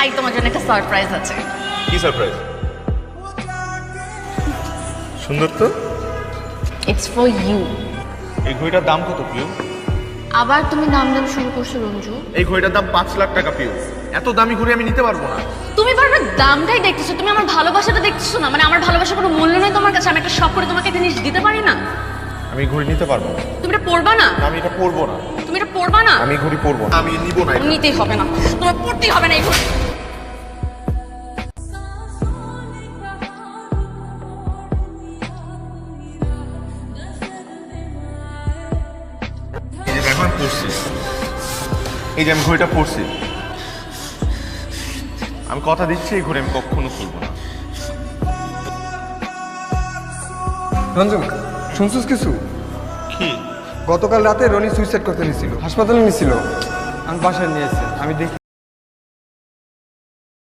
ভাই তোমার জন্য একটা সারপ্রাইজ আছে। কি সারপ্রাইজ? সুন্দর তো। It's for you. এই ঘড়িটার দাম কত পিউ? আবার তুমি নাম দাম শুরু করছো রঞ্জু। এই ঘড়িটার দাম 5 লাখ টাকা পিউ। এত দামি ঘড়ি আমি নিতে পারবো না। তুমি বারবার দামটাই দেখতেছো, তুমি আমার ভালোবাসাটা দেখতেছো না। মানে আমার ভালোবাসার কোনো মূল্য নেই তোমার কাছে? আমি একটা শখ করে তোমাকে একটা জিনিস দিতে পারি না? আমি ঘড়ি নিতে পারবো না। তুমি এটা পরবা না? আমি এটা পরবো না। তুমি এটা পরবা না? আমি ঘড়ি পরবো না। আমি নিব না এটা। নিতেই হবে না, তোমার পরতেই হবে না এই ঘড়ি। এই যে এখন পরছি, এই যে আমি ঘড়িটা পরছি, আমি কথা দিচ্ছি এই ঘড়ি আমি কখনো খুলবো না। রঞ্জন, শুনছিস কিছু? কি? গতকাল রাতে রনি সুইসাইড করতে নিছিল, হাসপাতালে নিছিল। আমি বাসায় নিয়ে এসেছি, আমি দেখি।